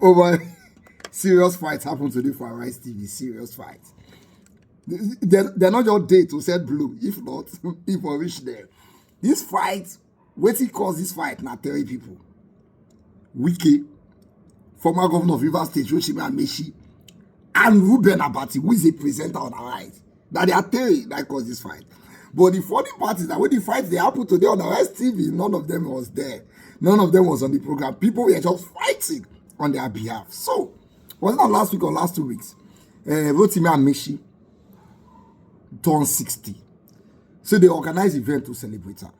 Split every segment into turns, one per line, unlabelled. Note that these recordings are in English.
over serious fights happen today for Arise TV. Serious fights. They're not your day to set blue. If not, people reach there. This fight, what he calls this fight, now 3 people. Wike, former governor of Rivers State, Reuben Abati, and Reuben Abati, who is a presenter on Arise. Now they are 3 that caused this fight. But the funny part is that when the fight they happened today on Arise TV, none of them was there. None of them was on the program. People were just fighting on their behalf. So, was it not last week or last 2 weeks? Reuben Abati turned 60. So they organized event to celebrate her.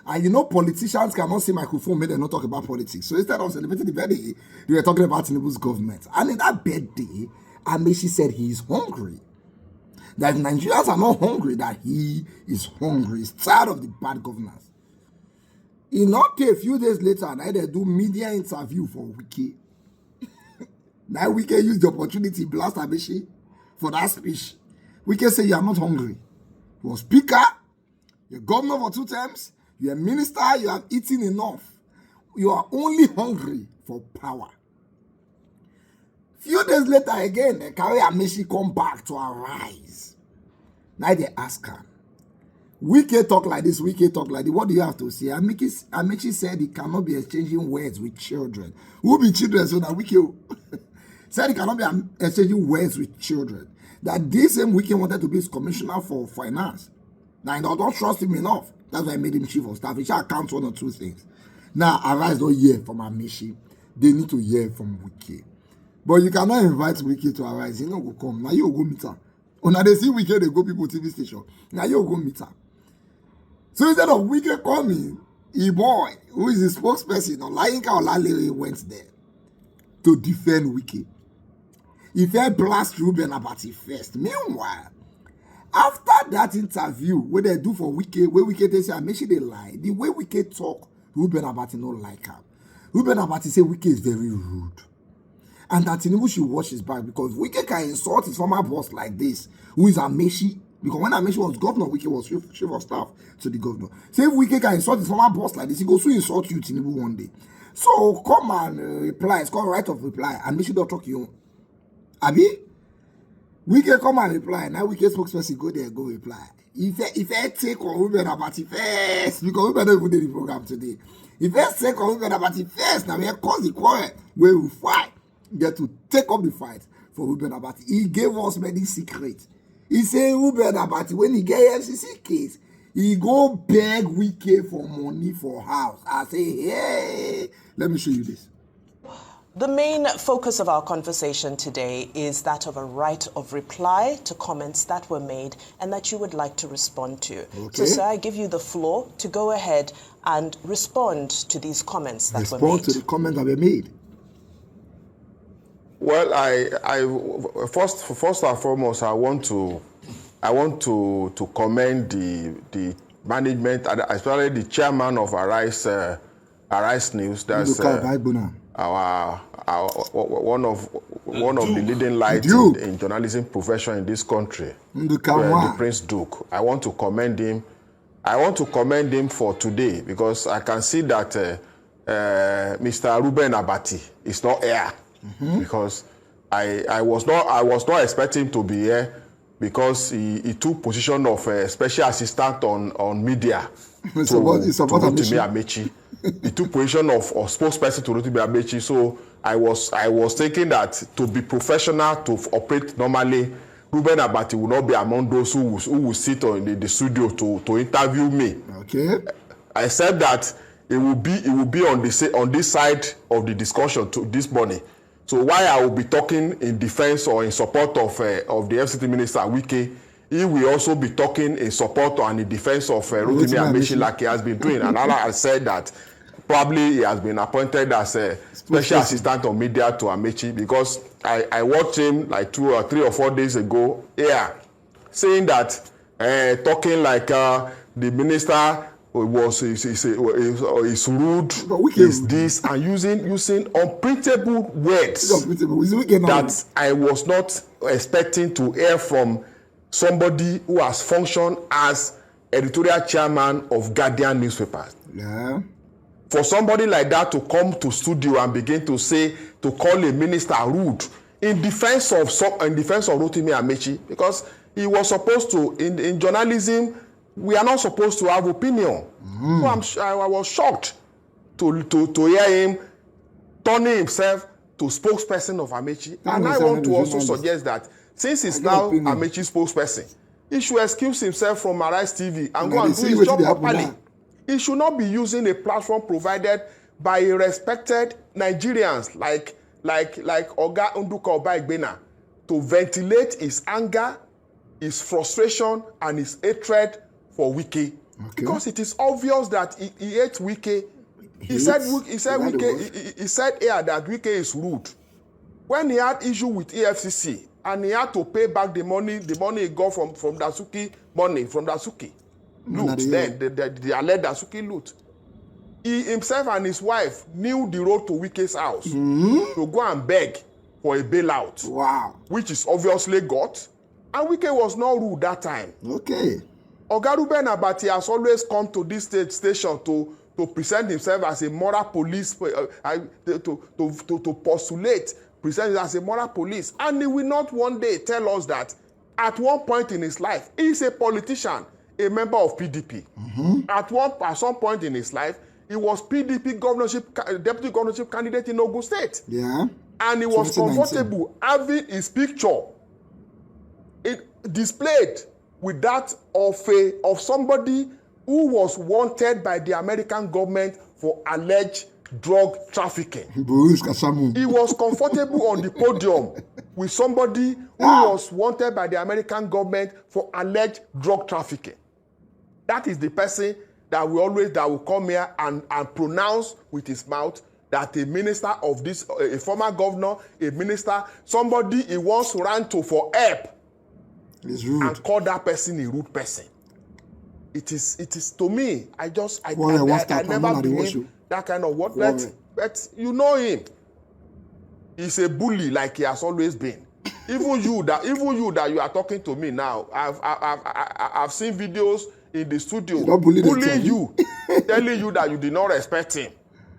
And you know, politicians cannot see microphone when they not talk about politics. So instead of celebrating the birthday, they were talking about Tinubu's government. And in that birthday, Amaechi said he is hungry. That Nigerians are not hungry, that he is hungry. He's tired of the bad governance. Not a few days later, now they do media interview for Wike. Now Wike used the opportunity to blast Amaechi for that speech. Wike say you are not hungry. You are speaker, you're governor for 2 terms, you're a minister, you have eaten enough. You are only hungry for power. Few days later again, they carry Amaechi come back to Arise. Now they ask her, Wike talk like this, Wike talk like this. What do you have to say? Amaechi said he cannot be exchanging words with children. Who be children? So that Wike said he cannot be exchanging words with children. That this same Wike wanted to be his commissioner for finance. Now, I don't trust him enough. That's why I made him chief of staff. He shall account 1 or 2 things. Now, Arise don't hear from Amaechi. They need to hear from Wike. But you cannot invite Wike to Arise. He no go come. Now you go meet her. When they see Wike, they go people TV station. Now you go meet her. So instead of Wike coming, boy, who is the spokesperson, Olayinka Olalere, went there to defend Wike. He felt blast Reuben Abati first. Meanwhile, after that interview, where they do for Wike, where Wike they say, Amaechi they lie. The way Wike talk, Reuben Abati no like her. Reuben Abati say Wike is very rude. And that Tinubu should watch his back because Wike can insult his former boss like this, who is Amaechi. Because when Amaechi was governor, Wike was chief of staff to the governor. Say if Wike can insult his former boss like this, he goes to insult you, Tinubu, one day. So come and reply. It's called right of reply. Amaechi don't talk you. Abi? Wike come and reply. Now Wike spokesperson go there, go reply. If I take on Reuben Abati first, because Reuben don't even do the program today. If I take on Reuben Abati first, now we cause the quarrel where we fight. Get to take up the fight for Reuben Abati. He gave us many secrets. He said Reuben Abati, when he get FCC case, he go beg Wike for money for house. I say, hey, let me show you this.
The main focus of our conversation today is that of a right of reply to comments that were made and that you would like to respond to. Okay. So, sir, I give you the floor to go ahead and respond to these comments that were made.
Respond to the comments that were made.
Well, I first and foremost, I want to commend the management, especially the chairman of Arise News. That's our one of the leading lights in journalism profession in this country, the Prince Duke. I want to commend him. I want to commend him for today because I can see that Mr. Reuben Abati is not here. Because I was not expecting him to be here because he took position of special assistant on media to Rotimi Amaechi. He took position of spokesperson to Rotimi Amaechi. So I was thinking that to be professional, to operate normally, Reuben Abati will not be among those who will sit in the studio to interview me.
Okay. I
said that it will be on this side of the discussion this morning. So while I will be talking in defense or in support of the FCT Minister Wike, he will also be talking in support and in defense of Rotimi Amaechi like he has been doing. And Allah has said that probably he has been appointed as a special assistant on media to Amaechi because I watched him like 2 or 3 or 4 days ago here saying that talking like the minister is rude, is this, and using unprintable words that I was not expecting to hear from somebody who has functioned as editorial chairman of Guardian newspapers.
Yeah.
for somebody like that to come to studio and begin to say, to call a minister rude in defense of Rotimi Amechi, because he was supposed to, in journalism, we are not supposed to have opinion. So I was shocked to hear him turning himself to spokesperson of Amechi. And I want to also suggest that since he's now Amechi's spokesperson, he should excuse himself from Arise TV and go and do his job properly. He should not be using a platform provided by respected Nigerians like Oga Nduka Obaigbena to ventilate his anger, his frustration, and his hatred for Wike. Okay. Because it is obvious that he hates Wike. He said here that Wike is rude. When he had issue with EFCC and he had to pay back the money he got from Dasuki loot, then the alleged Dasuki loot. He himself and his wife knew the road to Wike's house to go and beg for a bailout. Wow. Which is obviously got. And Wike was not rude that time. Okay. Oga Reuben Abati has always come to this station to present himself as a moral police, to postulate, present as a moral police. And he will not one day tell us that at one point in his life, he is a politician, a member of PDP. At some point in his life, he was PDP deputy governorship candidate in Ogun State. Yeah. And he was comfortable having his picture displayed with that of somebody who was wanted by the American government for alleged drug trafficking. He was comfortable on the podium with somebody who was wanted by the American government for alleged drug trafficking. That is the person that will come here and pronounce with his mouth that a minister of this, a former governor, a minister, somebody he once ran to for help, and call that person a rude person. It is to me, I never believe that kind of word. But you know him. He's a bully like he has always been. Even you that you are talking to me now, I've seen videos in the studio bullying you, telling you that you did not respect him.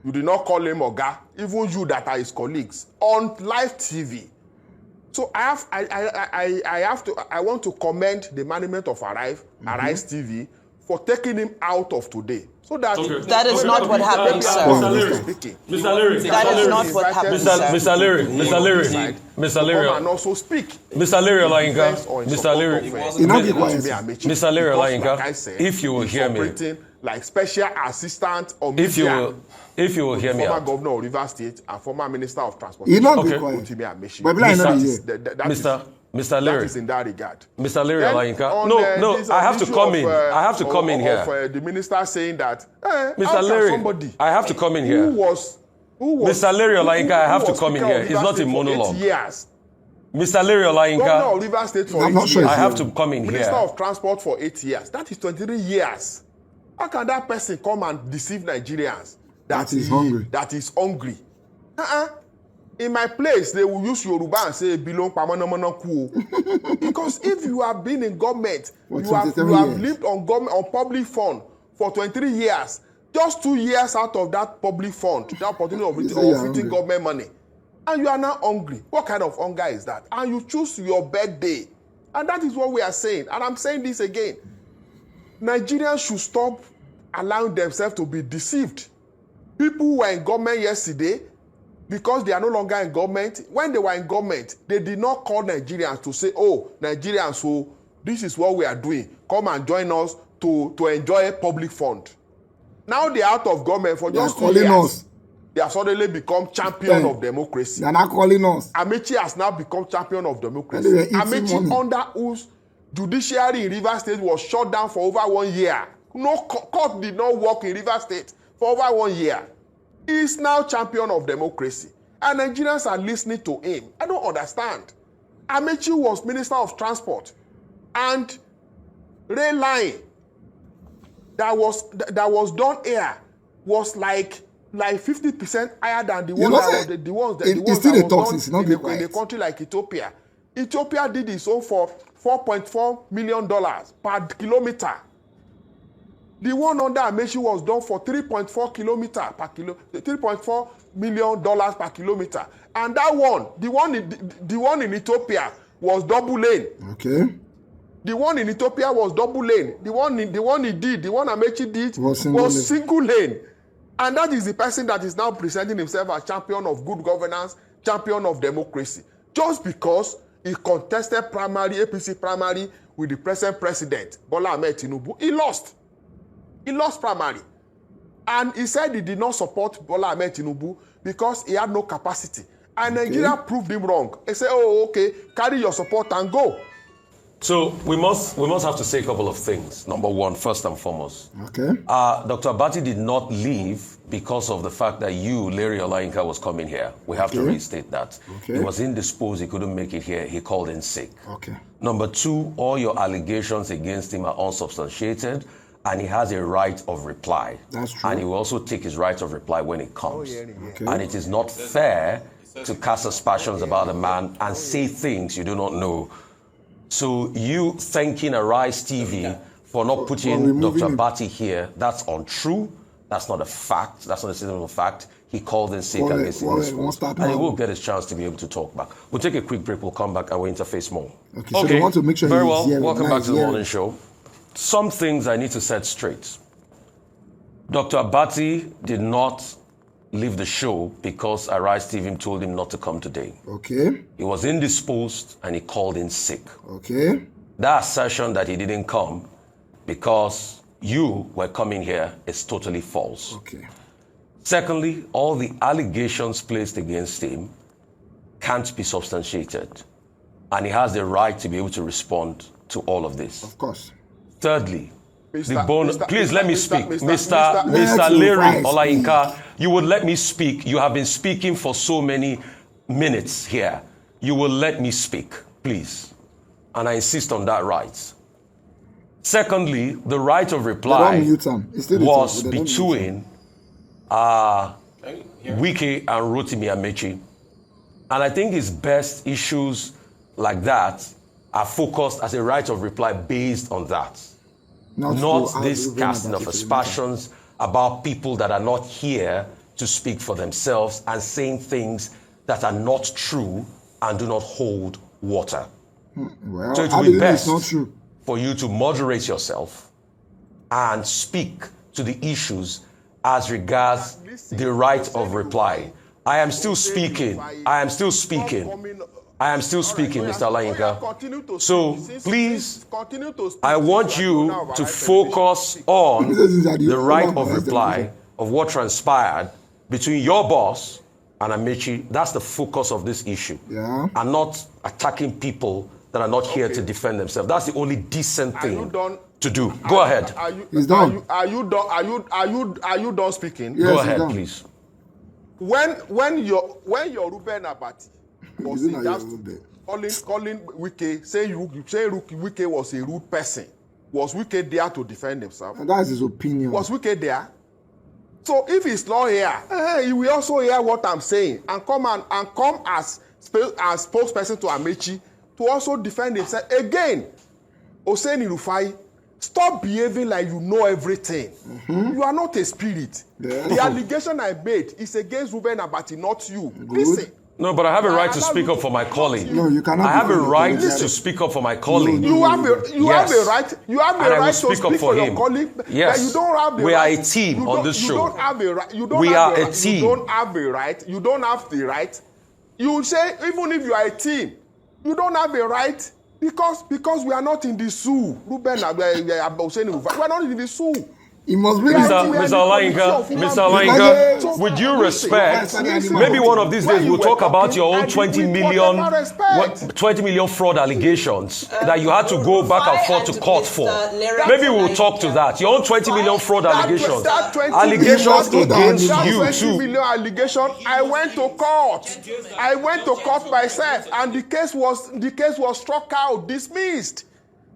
You did not call him Oga. Even you that are his colleagues on live TV. So I want to commend the management of Arise TV for taking him out of today. So that
that is not what happened, sir.
Mr. Leary.
That is not what happened, sir.
Mr. Leary.
And also speak.
Mr. Leary Olayinka. Mr. Leary Olayinka. If you will hear me.
Like special assistant or
if you will hear me,
former governor of Rivers State and former minister of transport.
Mr. Leary.
That is in that regard.
Mr. Leary Olayinka. No, I have to come in. I have to come in here.
The minister saying that,
Mr. Leary, I have to come in here.
Who was
Mr. Leary Olayinka, I have to come in here. It's not a monologue. Mr. Leary Olayinka,
governor of Rivers State for 8 years.
I have to come in here.
Minister of transport for 8 years. That is 23 years. How can that person come and deceive Nigerians that is hungry? In my place, they will use Yoruba and say, "Belong pamanamono ku." Because if you have been in government, you have lived on public fund for 23 years, just 2 years out of that public fund, the opportunity of eating government money, and you are now hungry. What kind of hunger is that? And you choose your birthday. And that is what we are saying. And I'm saying this again. Nigerians should stop allowing themselves to be deceived. People who were in government yesterday, because they are no longer in government, when they were in government, they did not call Nigerians to say, oh, Nigerians, so this is what we are doing. Come and join us to enjoy a public fund. Now they are out of government for just 2 years. They have suddenly become champion of democracy.
They are not calling us.
Amechi has now become champion of democracy. Amechi, under whose judiciary in Rivers State was shut down for over 1 year. No court did not work in Rivers State for over 1 year. He is now champion of democracy. And Nigerians are listening to him. I don't understand. Amechi was Minister of Transport. And rail line that was done here was like 50% higher than the ones that was done in a country like Ethiopia. Ethiopia did its own for $4.4 million per kilometer. The one under Amechi was done for $3.4 million per kilometer. And that one, the one in Ethiopia was double lane.
Okay.
The one in Ethiopia was double lane. The one Amechi did was single lane. And that is the person that is now presenting himself as champion of good governance, champion of democracy. Just because he contested APC primary with the present president, Bola Ahmed Tinubu, he lost. He lost primary. And he said he did not support Bola Ahmed Tinubu because he had no capacity. And Nigeria proved him wrong. He said, oh, okay, carry your support and go.
So we must have to say a couple of things. Number one, first and foremost.
Okay.
Dr. Abati did not leave because of the fact that Larry Olayinka was coming here. We have to restate that.
Okay.
He was indisposed. He couldn't make it here. He called in sick.
Okay.
Number two, all your allegations against him are unsubstantiated, and he has a right of reply.
That's true.
And he will also take his right of reply when it comes.
Okay.
And it is not fair to cast aspersions about a man and say things you do not know. So you thanking Arise TV for not putting Dr. Abati here, that's untrue. That's not a fact. That's not a statement of fact. He called in sick and he will get his chance to be able to talk back. We'll take a quick break. We'll come back and we'll interface more.
Okay. So they want to make sure
very well. Welcome back to the morning show. Some things I need to set straight. Dr. Abati did not leave the show because Arise TV told him not to come today.
Okay.
He was indisposed and he called in sick.
Okay.
That assertion that he didn't come because you were coming here is totally false.
Okay.
Secondly, all the allegations placed against him can't be substantiated. And he has the right to be able to respond to all of this.
Of course.
Thirdly, please let me speak. Mr. Larry Olayinka, you would let me speak. You have been speaking for so many minutes here. You will let me speak, please. And I insist on that right. Secondly, the right of reply was between Wike and Rotimi Amechi. And I think it's best issues like that are focused as a right of reply based on that. Not this casting of aspersions about people that are not here to speak for themselves and saying things that are not true and do not hold water.
Well,
so it will be best for you to moderate yourself and speak to the issues as regards the right of reply. I am still speaking. Mr. Olayinka. So please, I want you to focus on the right of reply of what transpired between your boss and Amechi. That's the focus of this issue.
Yeah.
And not attacking people that are not here to defend themselves. That's the only decent thing to do. Go ahead.
He's done.
Are you done speaking?
Yes, go ahead, please.
When your Reuben Abati was calling Wike, saying Wike was a rude person, was Wike there to defend himself?
And that's his opinion.
Was Wike there? So if he's not here, he will also hear what I'm saying and come as spokesperson to Amechi to also defend himself. Again, Hosseini Rufai, stop behaving like you know everything. You are not a spirit. Yeah. The allegation I made is against Reuben Abati, not you.
Good.
Listen.
No, but I have a right to speak up for my colleague.
No, you cannot.
I have a right to speak up for my colleague.
You have a right. You have a right to speak for your colleague.
Yes.
But you don't have the
we
right.
are a team on this show.
You don't have a right.
We are a team.
You don't have a right. You don't have the right. You say even if you are a team, you don't have a right because we are not in the zoo. Reuben Abati, we are not in the zoo.
It must be
Mr. Olayinka, with due respect, maybe one of these days we'll talk about your own 20 million fraud allegations that you had to go back and forth to court for. Maybe we'll talk to that. Your own 20 million fraud allegations. Allegations against you too.
20 million allegation. I went to court. I went to court myself, and the case was struck out, dismissed.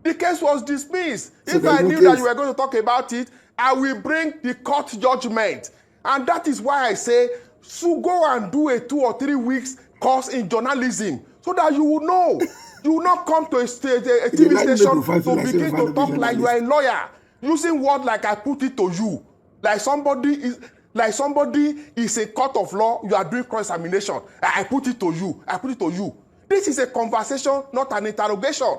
The case was dismissed. If I knew that you were going to talk about it, I will bring the court judgment. And that is why I say, so go and do a 2 or 3 weeks course in journalism so that you will know. You will not come to a TV station to begin to talk like you are a lawyer. using word like I put it to you, like somebody is a court of law, you are doing cross-examination. I put it to you. I put it to you. This is a conversation, not an interrogation.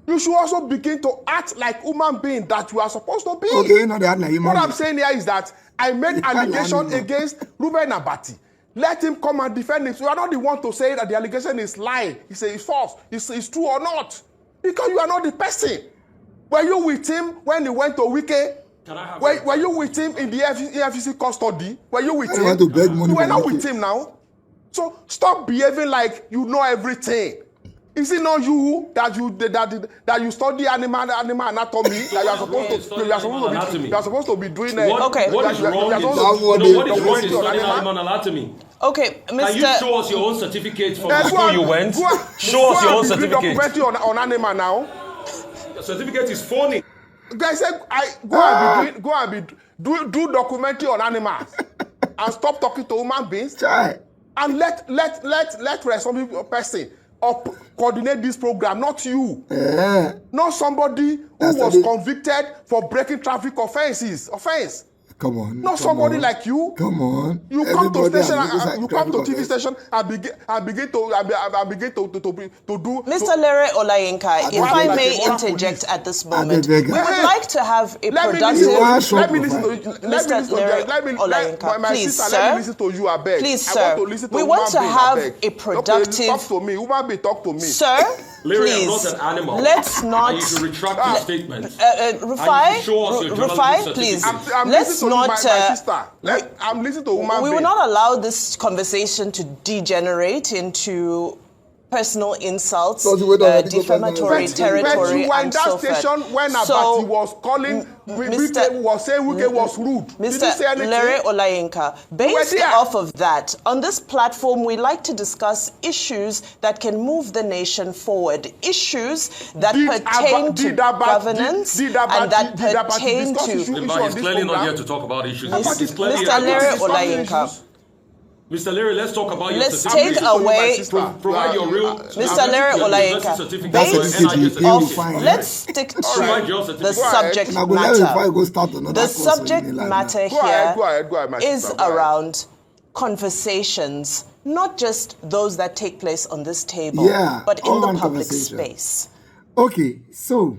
You should also begin to act like human being that you are supposed to be.
Okay, you know they act like human.
What I'm saying here is that I made allegation against Reuben Abati. Let him come and defend it. You are not the one to say that the allegation is lying. He says it's false. It's true or not. Because you are not the person. Were you with him when he went to Wike? Were you with him in the efcc custody? Were you with him?
Want to beg money.
You were not with him now. So stop behaving like you know everything. Is it not you that you study animal anatomy that you are supposed to be doing it?
Okay.
What is wrong in studying animal anatomy?
Okay, Mr.
Can you show us your own certificate from the school you went? Show us your own certificate.
Documentary on animal now.
The certificate is phony.
Guys said go and do documentary on animals and stop talking to human beings.
Try.
And let responsible person coordinate this program, not you. Not somebody who was convicted for breaking traffic offense.
Come on.
Not somebody like you.
Come on.
You come to station, you come to TV station and begin to do.
Mr. Lere Olayinka, if I may interject at this moment, we would like to have a productive.
Let me listen to you, I beg.
Please, sir. We want to have a productive.
Talk to me. Human being, talk to me.
Sir,
Larry, I'm not an animal.
Let's not.
And you should retract your statement.
Rufai, please. Let's not.
I'm listening to woman.
We will not allow this conversation to degenerate into personal insults, defamatory territory, and so forth. But you were in that station
when Abati was calling, was saying Wike was rude.
Mr. Lere Olayinka, based off of that, on this platform, we like to discuss issues that can move the nation forward, issues that pertain to governance and that pertain to.
He's clearly not here to talk about issues.
Mr. Lere Olayinka.
Mr. Larry, let's talk about your
certificate. Let's take away.
Provide your real.
Mr. Larry Olayinka, let's stick to the subject matter. The subject matter here is around conversations, not just those that take place on this table, but in the public space.
Okay, so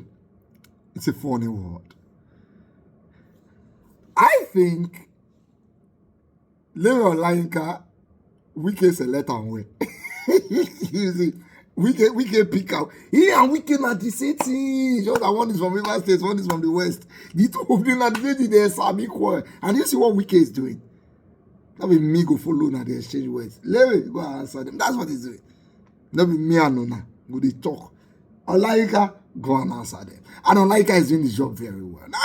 it's a funny word. I think Lere Olayinka, Wike select and way. You see, Wike pick out. He and Wike not the same thing. Just that one is from River State, one is from the West. The two of them are the same thing. They sabi quarrel. And you see what Wike is doing. That be me go follow now. They exchange words. Lere go and answer them. That's what he's doing. That be me and Nona go they talk. Olayinka go and answer them. And Olayinka is doing the job very well. Now,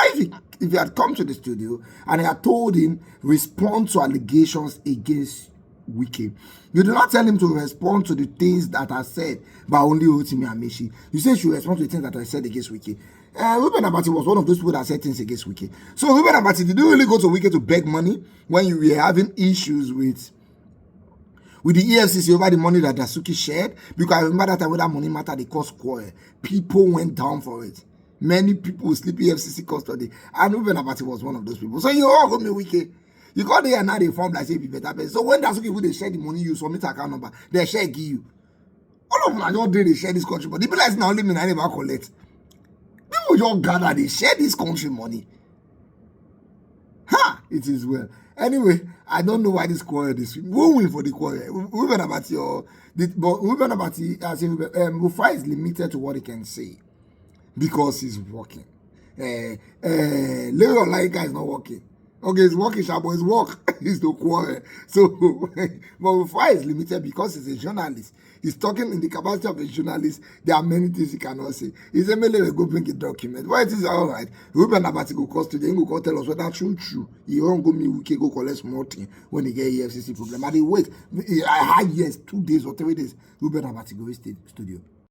if he had come to the studio and he had told him, respond to allegations against Wike, you do not tell him to respond to the things that are said by only Rotimi Amaechi. You say you should respond to the things that are said against Wike. Reuben Abati was one of those people that said things against Wike. So Reuben Abati, did you really go to Wike to beg money when you were having issues with the EFCC over the money that Dasuki shared? Because I remember that time when that money matter, they caused quarrel. People went down for it. Many people sleep EFCC custody. And Reuben Abati was one of those people. So you all go me Wike. You got there and now they form like say be better person. So when Dasuki they share the money, you submit account number, they share give you. All of them are just there, they share this country, but the people like now only me I never collect. People just gather, they share this country money. It is well. Anyway, I don't know why this quarrel is. Who win for the quarrel? Reuben Abati but Reuben Abati, as in Rufai is limited to what he can say because he's working. Lere Olayinka is not working. Okay, it's working, but his work is the quarrel. So, but Rufai is limited because he's a journalist. He's talking in the capacity of a journalist. There are many things he cannot say. He said, "Mele go bring a document." Why it is all right? Reuben Abati go cost today. He go tell us whether true. He won't go me. We can go collect small thing when he get EFCC problem. But he wait. I had 2 days or 3 days. Reuben Abati go to studio.